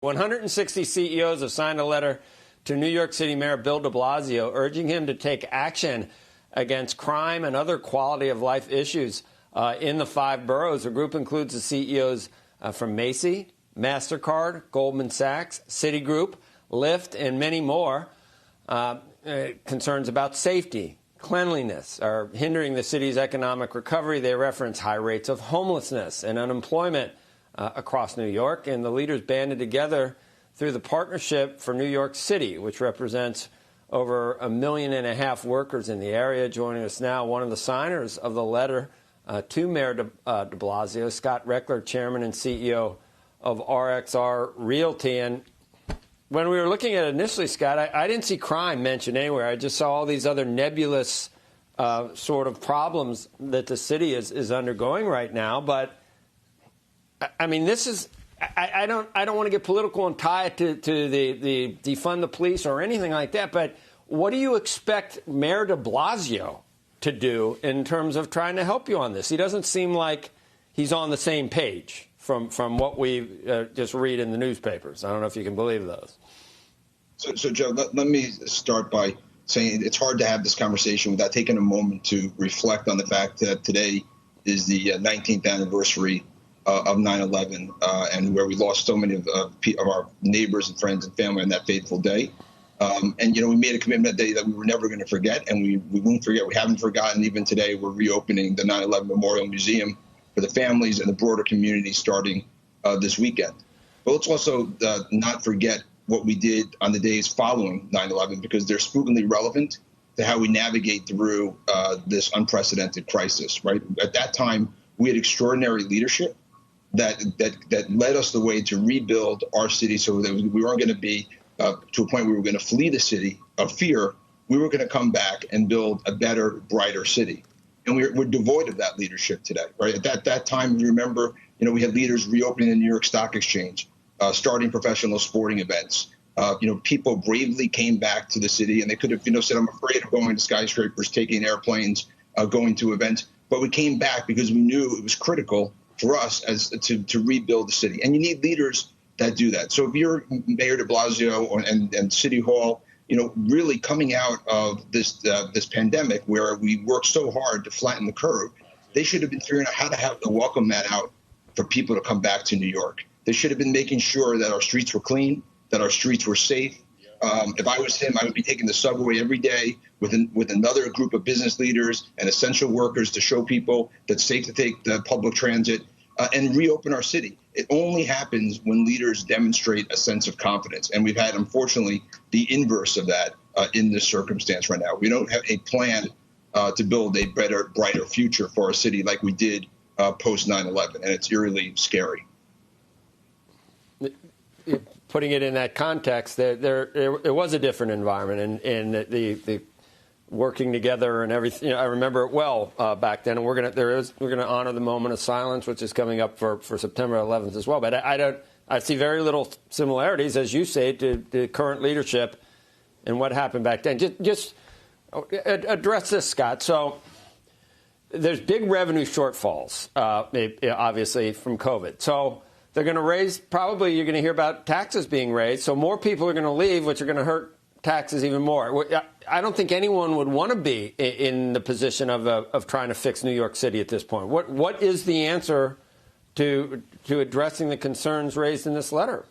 160 CEOs have signed a letter to New York City Mayor Bill de Blasio urging him to take action against crime and other quality of life issues in the 5 boroughs. The group includes the CEOs from N.Y.C, MasterCard, Goldman Sachs, Citigroup, Lyft, and many more. Concerns about safety, cleanliness are hindering the city's economic recovery. They reference high rates of homelessness and unemployment across New York, and the leaders banded together through the Partnership for New York City, which represents over 1.5 million workers in the area. Joining us now, one of the signers of the letter to Mayor de Blasio, Scott Rechler, Chairman and CEO of RXR Realty. And when we were looking at it initially, Scott, I didn't see crime mentioned anywhere. I just saw all these other nebulous sort of problems that the city is undergoing right now. But I mean, this is I don't want to get political and tie it to the defund the police or anything like that. But what do you expect Mayor de Blasio to do in terms of trying to help you on this? He doesn't seem like he's on the same page from what we just read in the newspapers. I don't know if you can believe those. So Joe, let me start by saying it's hard to have this conversation without taking a moment to reflect on the fact that today is the 19th anniversary of 9/11, and where we lost so many of our neighbors and friends and family on that fateful day. And, we made a commitment that day that we were never going to forget, and we won't forget. We haven't forgotten. Even today, we're reopening the 9/11 Memorial Museum for the families and the broader community starting this weekend. But let's also not forget what we did on the days following 9/11, because they're spookily relevant to how we navigate through this unprecedented crisis, right? At that time, we had extraordinary leadership that led us the way to rebuild our city so that we weren't going to be to a point where we were going to flee the city of fear. We were going to come back and build a better, brighter city. And we're devoid of that leadership today, right? At that time, you remember, we had leaders reopening the New York Stock Exchange, starting professional sporting events. People bravely came back to the city, and they could have, said, I'm afraid of going to skyscrapers, taking airplanes, going to events. But we came back because we knew it was critical for us to rebuild the city. And you need leaders that do that. So if you're Mayor de Blasio and City Hall, really coming out of this pandemic where we worked so hard to flatten the curve, they should have been figuring out how to welcome that out for people to come back to New York. They should have been making sure that our streets were clean, that our streets were safe. If I was him, I would be taking the subway every day with another group of business leaders and essential workers to show people that it's safe to take the public transit and reopen our city. It only happens when leaders demonstrate a sense of confidence. And we've had, unfortunately, the inverse of that in this circumstance right now. We don't have a plan to build a better, brighter future for our city like we did post 9/11. And it's eerily scary. Putting it in that context, it was a different environment, and the working together and everything. I remember it well back then, and we're gonna honor the moment of silence, which is coming up for September 11th as well. But I see very little similarities, as you say, to the current leadership and what happened back then. Just address this, Scott. So there's big revenue shortfalls, obviously from COVID. So they're going to raise, probably you're going to hear about taxes being raised. So more people are going to leave, which are going to hurt taxes even more. I don't think anyone would want to be in the position of trying to fix New York City at this point. What is the answer to addressing the concerns raised in this letter?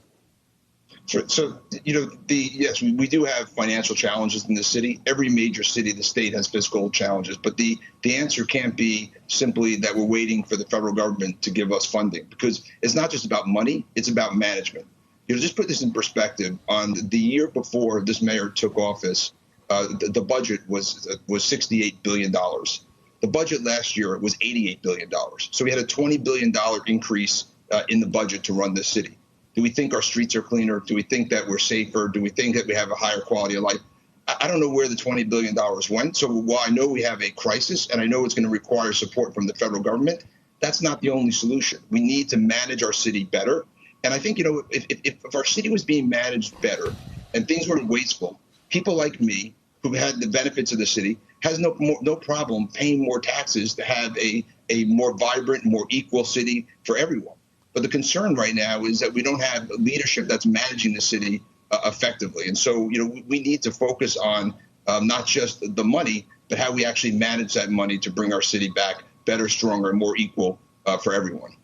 Sure. So, yes, we do have financial challenges in the city. Every major city in the state has fiscal challenges. But the answer can't be simply that we're waiting for the federal government to give us funding, because it's not just about money. It's about management. Just put this in perspective. On the year before this mayor took office, the budget was $68 billion. The budget last year was $88 billion. So we had a $20 billion increase in the budget to run this city. Do we think our streets are cleaner? Do we think that we're safer? Do we think that we have a higher quality of life? I don't know where the $20 billion went. So while I know we have a crisis and I know it's going to require support from the federal government, that's not the only solution. We need to manage our city better. And I think, if our city was being managed better and things weren't wasteful, people like me who had the benefits of the city has no problem paying more taxes to have a more vibrant, more equal city for everyone. But the concern right now is that we don't have leadership that's managing the city effectively. And so, we need to focus on not just the money, but how we actually manage that money to bring our city back better, stronger, and more equal for everyone.